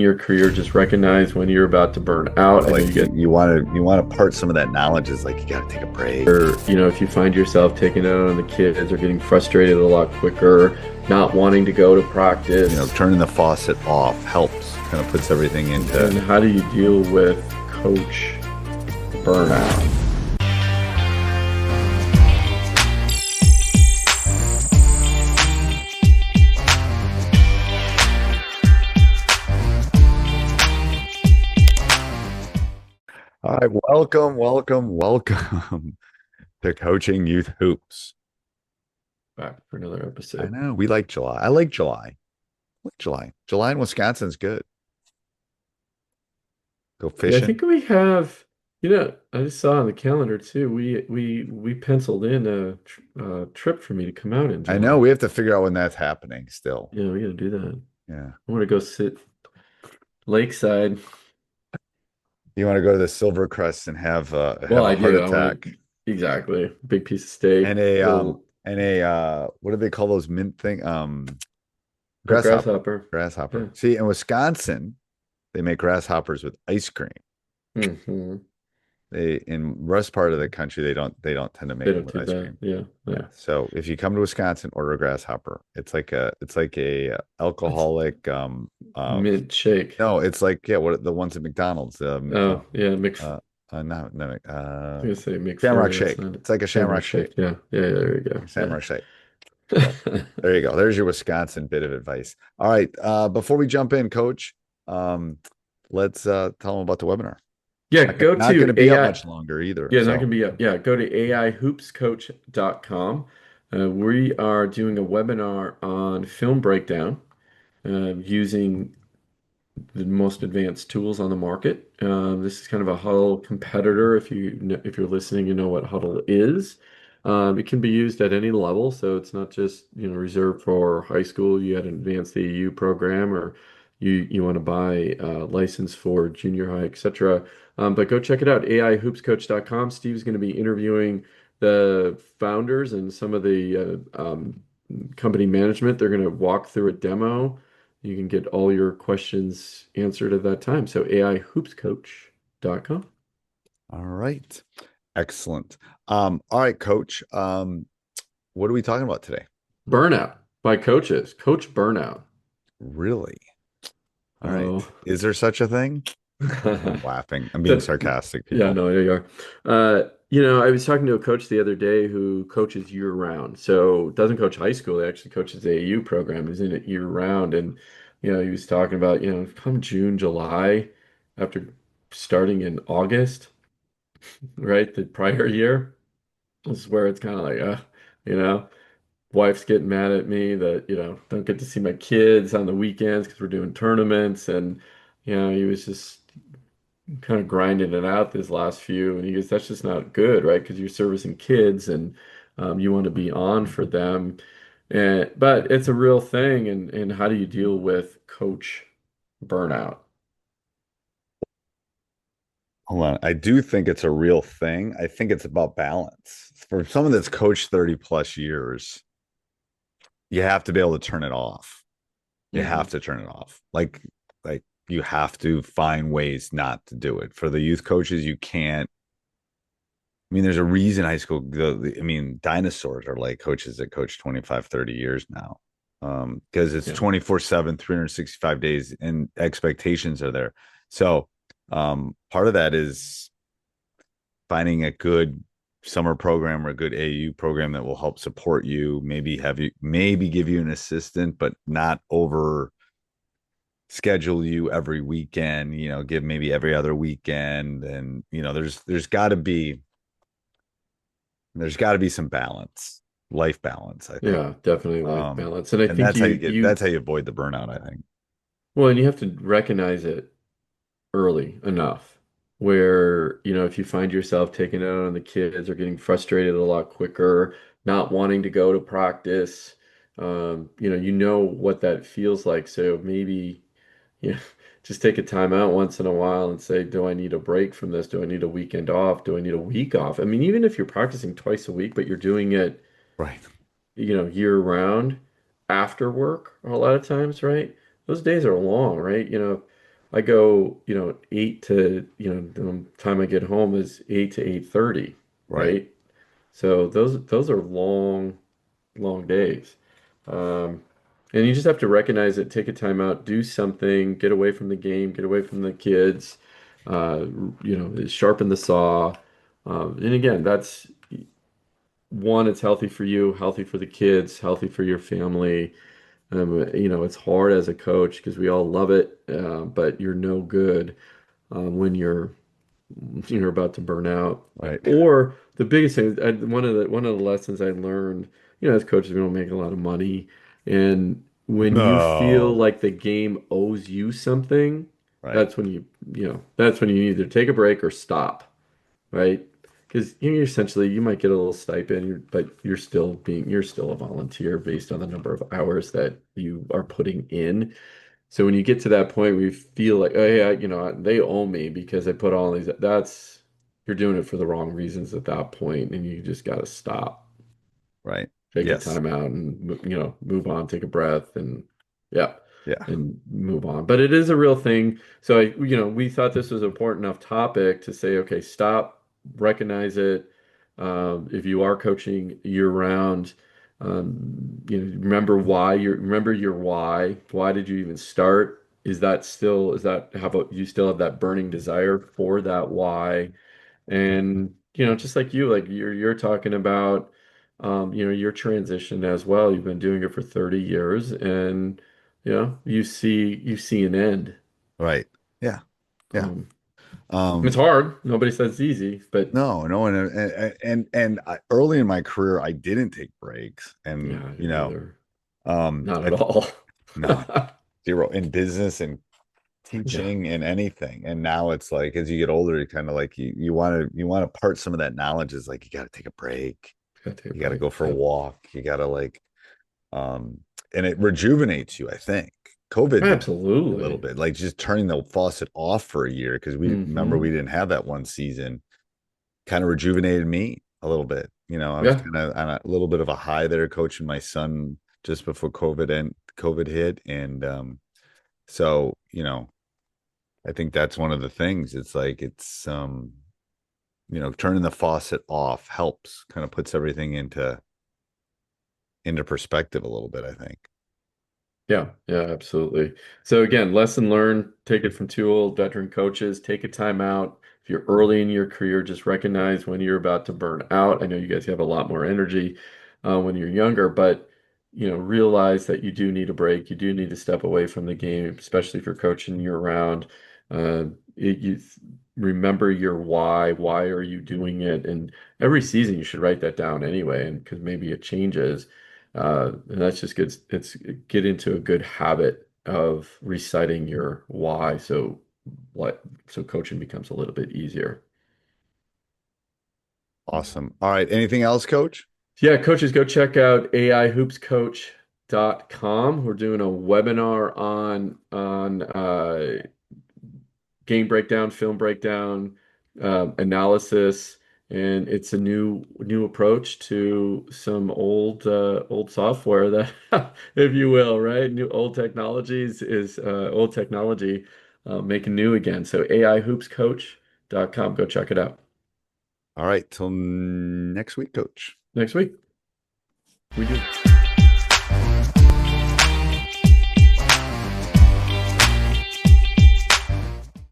your career, just recognize when you're about to burn out. I know Like you get, you want to part some of that knowledge is like you got to take a break. or if you find yourself taking it out on the kids or getting frustrated a lot quicker, not wanting to go to practice, Turning the faucet off helps. Kind of puts everything into. and how do you deal with coach burnout? All right, welcome to Coaching Youth Hoops. Back for another I episode. know we like July. I like July. July in Wisconsin's good. Go Yeah, I fishing. think we have, I just saw on the calendar too. We penciled in a trip for me to come out in I know July. we have to figure out when that's happening still. Yeah, we got to do that. Yeah. I want to go sit lakeside. You want to go to the Silvercrest and have Well, a I heart do. I want attack exactly big piece of steak, and a little what do they call those mint thing? a Grasshopper. grasshopper. Yeah. Grasshopper. See, in Wisconsin, they make grasshoppers with ice cream. Hmm. They in rest part of the country they don't tend to They make them don't with do ice that. cream. Yeah, Yeah. yeah. So if you come to Wisconsin, order a grasshopper. It's like a That's alcoholic mint shake. no, it's like yeah, what the ones at McDonald's. Oh, yeah, uh no I was gonna say Shamrock McFlurry. That's Shake. not it. It's like a Shamrock Shamrock Shake. shake. Yeah, yeah, yeah, there you Shamrock Shake. So go. there you go. There's your Wisconsin bit of advice. All right. Before we jump in, Coach, let's tell them about the webinar. Yeah, Not, gonna- go not going to to be up AI. much longer either. Yeah, not So gonna be up. Yeah, go to aihoopscoach.com. We are doing a webinar on film breakdown using the most advanced tools on the market. This is kind of a Huddle competitor. If you're listening, you know what Huddle is. It can be used at any level, so it's not just reserved for high school. You had an advanced AU program, or you want to buy a license for junior high, etc. But go check it out, aihoopscoach.com. Steve's going to be interviewing the founders and some of the company management. They're going to walk through a demo. You can get all your questions answered at that time. So aihoopscoach.com. all right. Excellent. All right, Coach. What are we talking about today? Burnout by coaches. Coach burnout. Really? All right. Oh. Is there such a thing? I'm laughing. I'm being The, sarcastic, yeah, people. no, there you are. I was talking to a coach the other day who coaches year round. So doesn't coach high school, he actually coaches the AU program. He's in it year round. And, he was talking about, come June, July, after starting in August, right? The prior year. This is where it's kind of like, you know, wife's getting mad at me that, don't get to see my kids on the weekends because we're doing tournaments. And, he was just kind of grinding it out this last few. And he goes, that's just not good, right? Because you're servicing kids and you want to be on for them. But it's a real thing. And how do you deal with coach burnout? Hold on. I do think it's a real thing. I think it's about balance. For someone that's coached 30 plus years, you have to be able to turn it off. You have Hmm. to turn it off. Like you have to find ways not to do it. For the youth coaches, you can't. I mean, there's a reason high school, I mean, dinosaurs are like coaches that coach 25, 30 years now. Because it's Yeah. 24/7, 365 days, and expectations are there. So part of that is finding a good summer program or a good AU program that will help support you, maybe give you an assistant, but not over schedule you every weekend, give maybe every other weekend. And there's got to be some balance, life balance, I think. Yeah, definitely life Um, balance. And I and think that's how you avoid the burnout, I think. well, and you have to recognize it early enough where, if you find yourself taking it out on the kids or getting frustrated a lot quicker, not wanting to go to practice, you know what that feels like. So maybe, yeah, just take a time out once in a while and say, do I need a break from this? Do I need a weekend off? Do I need a week off? I mean, even if you're practicing twice a week, but you're doing it, Right. year round after work a lot of times, right? Those days are long, right? I go, 8 to, the time I get home is 8 to 8:30, Right. right? So those are long, long days. Um, and you just have to recognize it, take a time out, do something, get away from the game, get away from the kids, uh, sharpen the saw. And again, that's one, it's healthy for you, healthy for the kids, healthy for your family. It's hard as a coach because we all love it, but you're no good when you're about to burn out. Right. Or the biggest thing, one of the lessons I learned, as coaches, we don't make a lot of money, and when you feel No. like the game owes you something, Right. that's when you either take a break or stop, right? Because you're essentially you might get a little stipend, but you're still a volunteer based on the number of hours that you are putting in. So when you get to that point where you feel like, oh yeah, they owe me because I put all these, that's you're doing it for the wrong reasons at that point, and you just got to stop, Right. take a Yes. time out, and move on, take a breath, and yeah, Yeah. and move on. But it is a real thing. So we thought this was an important enough topic to say, okay, stop, recognize it. If you are coaching year round, remember your why. Why did you even start? Is that how about you still have that burning desire for that why? And just like you're talking about, your transition as well. You've been doing it for 30 years, and you see an end. Right. Yeah. Yeah. Um, it's Um, hard. Nobody says it's easy, but no, no, and early in my career, I didn't take breaks, and yeah, I didn't either. Not I at all. no zero in business and Yeah, teaching and anything. And now it's like as you get older, you kind of like you want to part some of that knowledge is like you got to take a break, gotta take a you got to break. go for a Yep. walk, you got to like um and it rejuvenates you, I think. COVID did a little Absolutely. bit, like just turning the faucet off for a year because we remember we Hmm. didn't have that one season kind of rejuvenated me a little bit. I was Yeah. kind of on a little bit of a high there coaching my son just before COVID hit. And so, I think that's one of the things. It's like turning the faucet off helps, kind of puts everything into perspective a little bit, I think. Yeah, yeah, absolutely. So again, lesson learned, take it from two old veteran coaches, take a time out. If you're early in your career, just recognize when you're about to burn out. I know you guys have a lot more energy when you're younger, but realize that you do need a break. You do need to step away from the game, especially if you're coaching year round. Uh, remember your why. Why are you doing it? And every season you should write that down anyway, and because maybe it changes. And that's just good. It's get into a good habit of reciting your why. So coaching becomes a little bit easier. Awesome. All right. Anything else, coach? Yeah, coaches, go check out aihoopscoach.com. We're doing a webinar on game breakdown, film breakdown, analysis, and it's a new approach to some old software that, if you will, right? New old technologies is old technology making new again. So aihoopscoach.com. Go check it out. All right. Till next week, coach. Next week we do.